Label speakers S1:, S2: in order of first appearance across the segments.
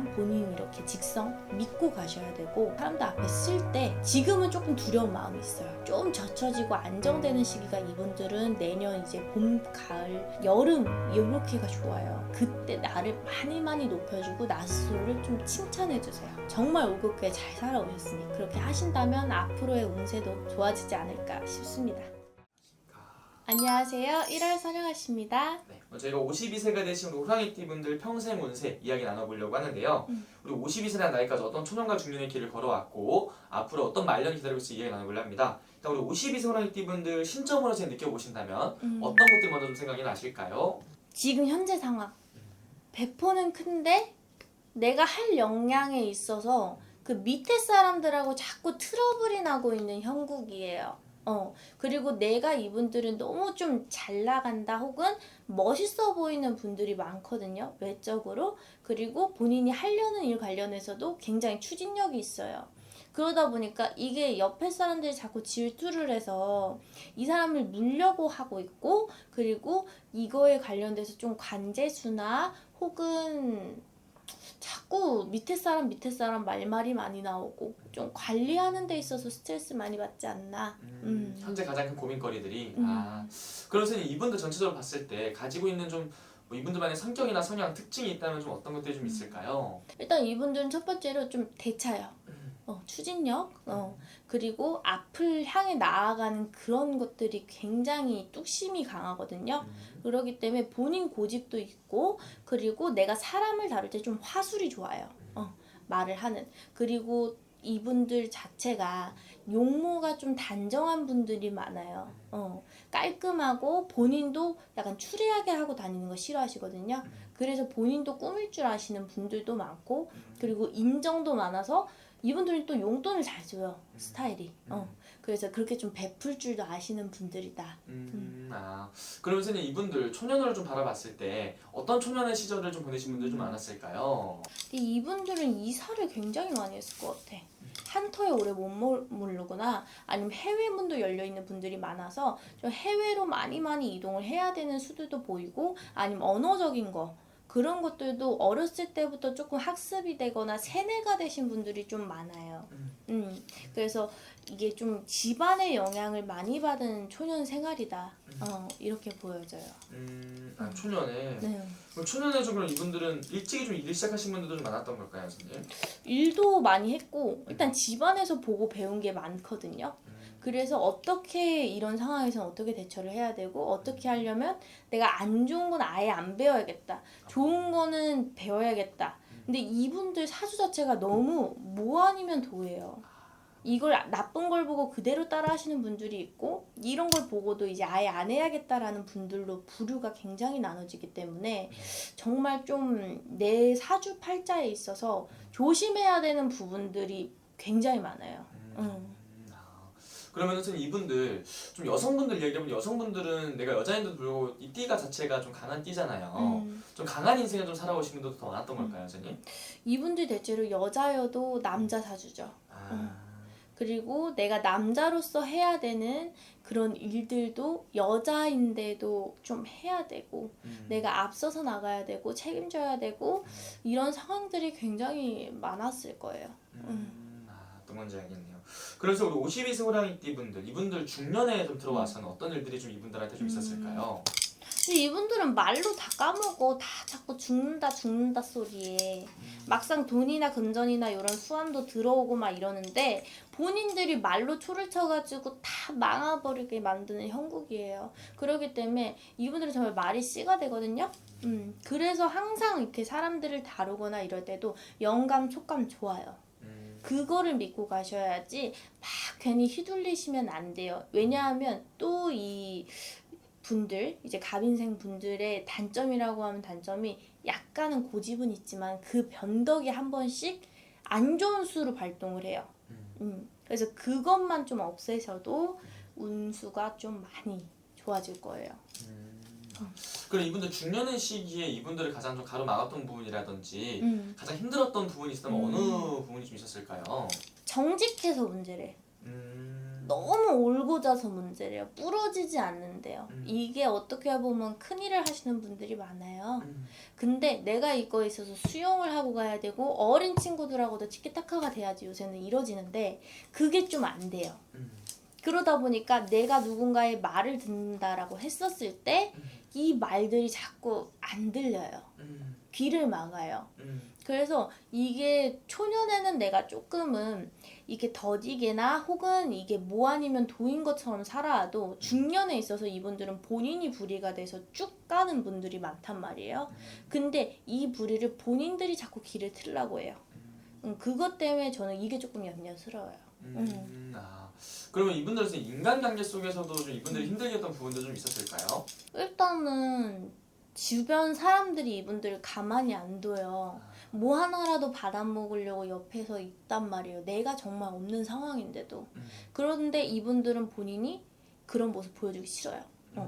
S1: 자신감, 본인 이렇게 직성 믿고 가셔야 되고, 사람들 앞에 쓸 때 지금은 조금 두려운 마음이 있어요. 좀 젖혀지고 안정되는 시기가 이분들은 내년 이제 봄, 가을, 여름 이렇게가 좋아요. 그때 나를 많이 높여주고 나 스스로를 좀 칭찬해주세요. 정말 올곧게 잘 살아오셨으니 그렇게 하신다면 앞으로의 운세도 좋아지지 않을까 싶습니다. 안녕하세요. 1월 선영아씨입니다.
S2: 네, 저희가 52세가 되신 우리 호랑이띠 분들 평생 운세 이야기 나눠보려고 하는데요. 우리 52세라는 나이까지 어떤 초년과 중년의 길을 걸어왔고 앞으로 어떤 말년이 기다리고 있을지 이야기 나눠보려고 합니다. 일단 우리 52세 호랑이띠 분들 신점으로 제 느껴보신다면 어떤 것들이 먼저 좀 생각이 나실까요?
S1: 지금 현재 상황. 배포는 큰데 내가 할 역량에 있어서 그 밑에 사람들하고 자꾸 트러블이 나고 있는 형국이에요. 그리고 내가 이분들은 너무 좀 잘 나간다 혹은 멋있어 보이는 분들이 많거든요. 외적으로. 그리고 본인이 하려는 일 관련해서도 굉장히 추진력이 있어요. 그러다 보니까 이게 옆에 사람들이 자꾸 질투를 해서 이 사람을 물려고 하고 있고, 그리고 이거에 관련돼서 좀 관제수나 혹은 자꾸 밑에 사람 말말이 많이 나오고 좀 관리하는 데 있어서 스트레스 많이 받지 않나.
S2: 현재 가장 큰 고민거리들이 그래서 이분들 전체적으로 봤을 때 가지고 있는 좀뭐 이분들만의 성격이나 성향, 특징이 있다면 좀 어떤 것들이 좀 있을까요?
S1: 일단 이분들은 첫 번째로 좀 대차요. 추진력, 그리고 앞을 향해 나아가는 그런 것들이 굉장히 뚝심이 강하거든요. 그렇기 때문에 본인 고집도 있고, 그리고 내가 사람을 다룰 때 좀 화술이 좋아요. 말을 하는. 그리고 이분들 자체가 용모가 좀 단정한 분들이 많아요. 깔끔하고 본인도 약간 추리하게 하고 다니는 거 싫어하시거든요. 그래서 본인도 꾸밀 줄 아시는 분들도 많고, 그리고 인정도 많아서 이분들은 또 용돈을 잘 줘요. 스타일이. 그래서 그렇게 좀 베풀 줄도 아시는 분들이다.
S2: 그러면 선생님 이분들 초년으로 좀 바라봤을 때 어떤 초년의 시절을 좀 보내신 분들이 좀 많았을까요?
S1: 근데 이분들은 이사를 굉장히 많이 했을 것 같아. 한 터에 오래 못 모르거나 아니면 해외문도 열려있는 분들이 많아서 좀 해외로 많이 이동을 해야 되는 수들도 보이고, 아니면 언어적인 거 그런 것들도 어렸을 때부터 조금 학습이 되거나 세뇌가 되신 분들이 좀 많아요. 그래서 이게 좀 집안의 영향을 많이 받은 초년 생활이다. 이렇게 보여져요.
S2: 초년에.
S1: 네.
S2: 그럼 초년에 좀 그럼 이분들은 일찍이 좀 일을 시작하신 분들도 좀 많았던 걸까요, 선생님?
S1: 일도 많이 했고 일단 집안에서 보고 배운 게 많거든요. 그래서 어떻게 이런 상황에서는 어떻게 대처를 해야 되고, 어떻게 하려면 내가 안 좋은 건 아예 안 배워야겠다, 좋은 거는 배워야겠다. 근데 이분들 사주 자체가 너무 뭐 아니면 도예요. 이걸 나쁜 걸 보고 그대로 따라 하시는 분들이 있고, 이런 걸 보고도 이제 아예 안 해야겠다라는 분들로 부류가 굉장히 나눠지기 때문에 정말 좀 내 사주 팔자에 있어서 조심해야 되는 부분들이 굉장히 많아요.
S2: 그러면 선생님 이분들 좀 여성분들 얘기하면 여성분들은 내가 여자인데도 불구하고 이 띠가 자체가 좀 강한 띠잖아요. 좀 강한 인생을 좀 살아오신 분들도 더 많았던 걸까요, 선생님?
S1: 이분들 대체로 여자여도 남자 사주죠. 그리고 내가 남자로서 해야 되는 그런 일들도 여자인데도 좀 해야 되고, 내가 앞서서 나가야 되고 책임져야 되고, 이런 상황들이 굉장히 많았을 거예요.
S2: 어떤 건지 알겠네요. 그래서 우리 52세 호랑이띠 분들, 이분들 중년에 좀 들어와서는 어떤 일들이 좀 이분들한테 좀 있었을까요?
S1: 근데 이분들은 말로 다 까먹어. 다 자꾸 죽는다 소리에. 막상 돈이나 금전이나 이런 수완도 들어오고 막 이러는데 본인들이 말로 초를 쳐가지고 다 망아버리게 만드는 형국이에요. 그렇기 때문에 이분들은 정말 말이 씨가 되거든요. 그래서 항상 이렇게 사람들을 다루거나 이럴 때도 영감, 촉감 좋아요. 그거를 믿고 가셔야지 막 괜히 휘둘리시면 안 돼요. 왜냐하면 또 이 분들, 이제 갑인생 분들의 단점이라고 하면 단점이 약간은 고집은 있지만 그 변덕이 한 번씩 안 좋은 수로 발동을 해요. 그래서 그것만 좀 없애셔도 운수가 좀 많이 좋아질 거예요.
S2: 그럼 이분들 중년의 시기에 이분들을 가장 좀 가로막았던 부분이라든지 가장 힘들었던 부분이 있었다면 어느 부분이 좀 있었을까요?
S1: 정직해서 문제래. 너무 올고자서 문제래요. 부러지지 않는데요. 이게 어떻게 보면 큰일을 하시는 분들이 많아요. 근데 내가 이거에 있어서 수용을 하고 가야 되고 어린 친구들하고도 티키타카가 돼야지 요새는 이뤄지는데 그게 좀 안 돼요. 그러다 보니까 내가 누군가의 말을 듣는다라고 했었을 때 이 말들이 자꾸 안 들려요. 귀를 막아요. 그래서 이게 초년에는 내가 조금은 이게 더디게나 혹은 이게 뭐 아니면 도인 것처럼 살아도 중년에 있어서 이분들은 본인이 불의가 돼서 쭉 가는 분들이 많단 말이에요. 근데 이 불의를 본인들이 자꾸 길을 틀라고 해요. 그것 때문에 저는 이게 조금 염려스러워요.
S2: 그러면 이분들은 인간관계 속에서도 좀 이분들이 힘들게 했던 부분도 좀 있었을까요?
S1: 일단은 주변 사람들이 이분들을 가만히 안 둬요. 뭐 하나라도 받아먹으려고 옆에서 있단 말이에요. 내가 정말 없는 상황인데도. 그런데 이분들은 본인이 그런 모습 보여주기 싫어요.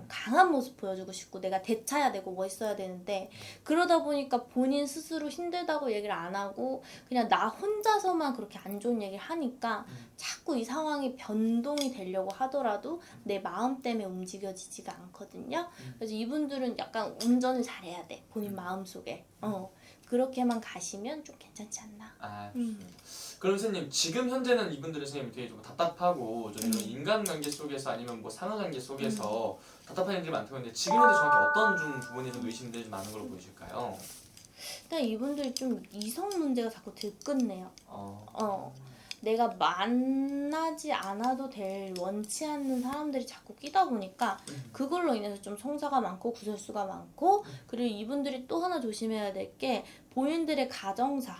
S1: 강한 모습 보여주고 싶고 내가 대차야 되고 멋있어야 되는데 그러다 보니까 본인 스스로 힘들다고 얘기를 안 하고 그냥 나 혼자서만 그렇게 안 좋은 얘기를 하니까 자꾸 이 상황이 변동이 되려고 하더라도 내 마음 때문에 움직여지지가 않거든요. 그래서 이분들은 약간 운전을 잘해야 돼. 본인 마음속에. 그렇게만 가시면 좀 괜찮지 않나.
S2: 좋습니다. 그럼 선생님 지금 현재는 이분들은 선생님 되게 좀 답답하고 좀 이런 인간관계 속에서 아니면 뭐 상하관계 속에서 답답한 일들이 많다고 했는데 지금 현재 정확히 어떤 좀 부분에 좀 의심들이 좀 많은 걸로 보이실까요?
S1: 일단 이분들이 좀 이성 문제가 자꾸 들끓네요. 내가 만나지 않아도 될 원치 않는 사람들이 자꾸 끼다 보니까 그걸로 인해서 좀 성사가 많고 구설수가 많고 그리고 이분들이 또 하나 조심해야 될 게 본인들의 가정사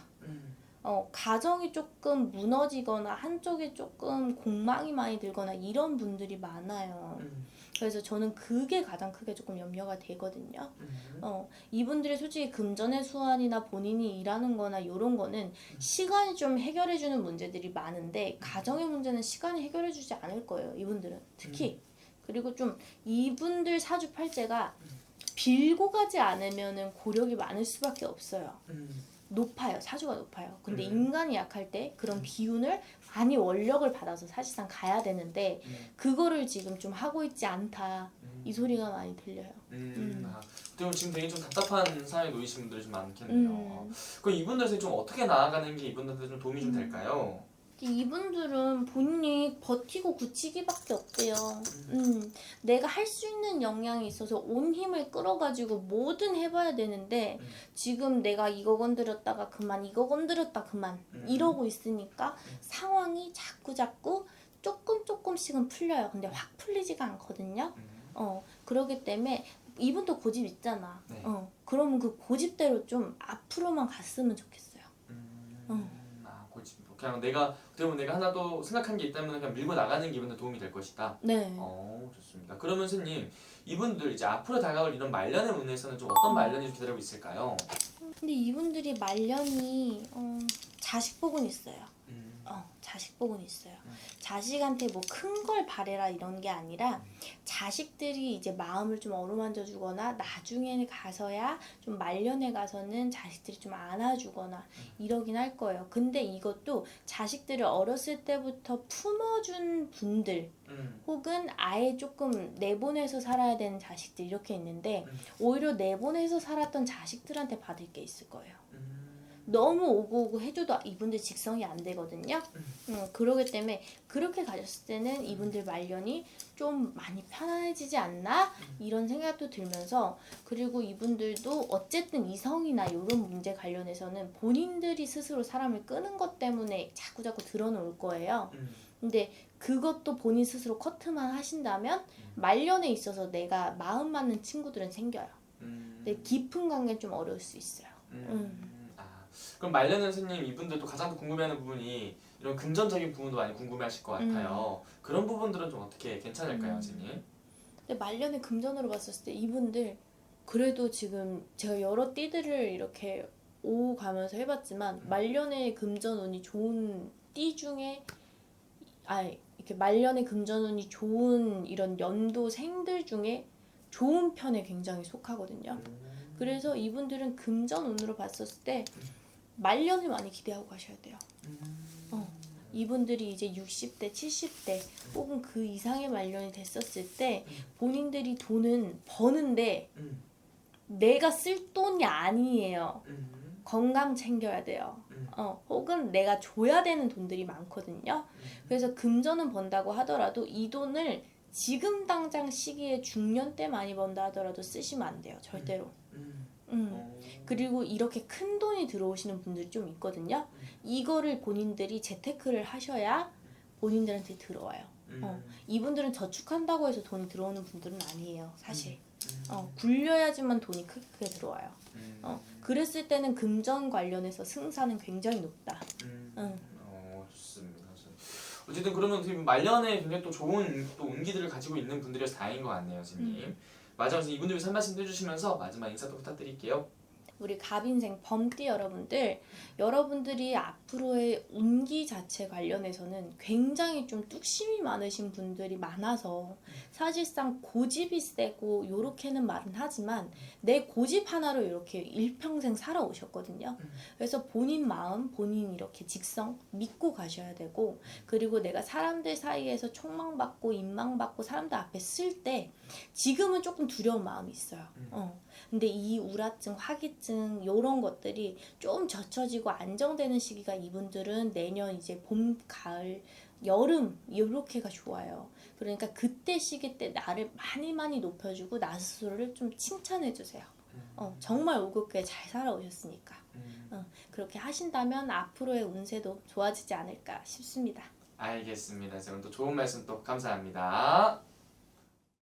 S1: 가정이 조금 무너지거나 한쪽에 조금 공망이 많이 들거나 이런 분들이 많아요. 그래서 저는 그게 가장 크게 조금 염려가 되거든요. 이분들이 솔직히 금전의 수완이나 본인이 일하는 거나 이런 거는 시간이 좀 해결해주는 문제들이 많은데 가정의 문제는 시간이 해결해주지 않을 거예요. 이분들은 특히. 그리고 좀 이분들 사주팔자가 빌고 가지 않으면 고력이 많을 수밖에 없어요. 높아요. 사주가 높아요. 근데 인간이 약할 때 그런 기운을 많이 원력을 받아서 사실상 가야 되는데 그거를 지금 좀 하고 있지 않다. 이 소리가 많이 들려요.
S2: 그럼 지금 되게 좀 답답한 상황에 놓이신 분들이 좀 많겠네요. 그럼 이분들은 좀 어떻게 나아가는 게 이분들한테 좀 도움이 좀 될까요?
S1: 이분들은 본인이 버티고 굳히기밖에 없대요. 내가 할 수 있는 역량이 있어서 온 힘을 끌어가지고 뭐든 해봐야 되는데 지금 내가 이거 건드렸다가 그만 이거 건드렸다 그만 이러고 있으니까 상황이 자꾸 조금씩은 풀려요. 근데 확 풀리지가 않거든요. 그러기 때문에 이분도 고집 있잖아.
S2: 네.
S1: 그러면 그 고집대로 좀 앞으로만 갔으면 좋겠어요.
S2: 고집. 그냥 내가 어떻게 내가 하나도 생각한 게 있다면 그냥 밀고 나가는 게 이분한테 도움이 될 것이다.
S1: 네.
S2: 좋습니다. 그러면 선생님 이분들 이제 앞으로 다가올 이런 말년의 운에서는 좀 어떤 말년이 좀 기다리고 있을까요?
S1: 근데 이분들이 말년이 자식 복은 있어요. 자식 복은 있어요. 자식한테 뭐 큰 걸 바래라 이런 게 아니라 자식들이 이제 마음을 좀 어루만져 주거나 나중에 가서야 좀 말년에 가서는 자식들이 좀 안아주거나 이러긴 할 거예요. 근데 이것도 자식들을 어렸을 때부터 품어준 분들 혹은 아예 조금 내보내서 살아야 되는 자식들 이렇게 있는데 오히려 내보내서 살았던 자식들한테 받을 게 있을 거예요. 너무 오고 해줘도 이분들 직성이 안 되거든요. 그러기 때문에 그렇게 가졌을 때는 이분들 말년이 좀 많이 편안해지지 않나 이런 생각도 들면서 그리고 이분들도 어쨌든 이성이나 이런 문제 관련해서는 본인들이 스스로 사람을 끄는 것 때문에 자꾸 드러놓을 거예요. 근데 그것도 본인 스스로 커트만 하신다면 말년에 있어서 내가 마음 맞는 친구들은 생겨요. 근데 깊은 관계는 좀 어려울 수 있어요.
S2: 그럼 말년은 선생님 이분들도 가장 궁금해하는 부분이 이런 금전적인 부분도 많이 궁금해하실 것 같아요. 그런 부분들은 좀 어떻게 괜찮을까요, 선생님?
S1: 근데 말년의 금전으로 봤을 때 이분들 그래도 지금 제가 여러 띠들을 이렇게 오고 가면서 해봤지만 말년의 금전운이 좋은 띠 중에 이렇게 말년의 금전운이 좋은 이런 연도생들 중에 좋은 편에 굉장히 속하거든요. 그래서 이분들은 금전운으로 봤었을 때 말년을 많이 기대하고 가셔야 돼요. 이분들이 이제 60대, 70대 혹은 그 이상의 말년이 됐었을 때 본인들이 돈은 버는데 내가 쓸 돈이 아니에요. 건강 챙겨야 돼요. 혹은 내가 줘야 되는 돈들이 많거든요. 그래서 금전은 번다고 하더라도 이 돈을 지금 당장 시기에 중년 때 많이 번다 하더라도 쓰시면 안 돼요. 절대로. 그리고 이렇게 큰 돈이 들어오시는 분들이 좀 있거든요. 이거를 본인들이 재테크를 하셔야 본인들한테 들어와요. 이분들은 저축한다고 해서 돈이 들어오는 분들은 아니에요. 사실. 굴려야지만 돈이 크게 들어와요. 그랬을 때는 금전 관련해서 승산은 굉장히 높다.
S2: 좋습니다. 어쨌든 그러면 어떻게 보면 말년에 굉장히 또 좋은 또 운기들을 가지고 있는 분들이어서 다행인 것 같네요, 선생님. 마지막으로 이분들 위해서 한 말씀 해주시면서 마지막 인사도 부탁드릴게요.
S1: 우리 갑인생 범띠 여러분들이 앞으로의 운기 자체 관련해서는 굉장히 좀 뚝심이 많으신 분들이 많아서 사실상 고집이 세고 요렇게는 말은 하지만 내 고집 하나로 이렇게 일평생 살아오셨거든요. 그래서 본인 마음, 본인 이렇게 직성 믿고 가셔야 되고, 그리고 내가 사람들 사이에서 촉망받고 인망받고 사람들 앞에 쓸 때 지금은 조금 두려운 마음이 있어요. 근데 이 우라증, 화기증 요런 것들이 좀 젖혀지고 안정되는 시기가 이분들은 내년 이제 봄, 가을, 여름 요렇게가 좋아요. 그러니까 그때 시기 때 나를 많이 높여주고 나 스스로를 좀 칭찬해 주세요. 정말 올곧게 잘 살아오셨으니까. 그렇게 하신다면 앞으로의 운세도 좋아지지 않을까 싶습니다.
S2: 알겠습니다. 오늘 또 좋은 말씀 또 감사합니다.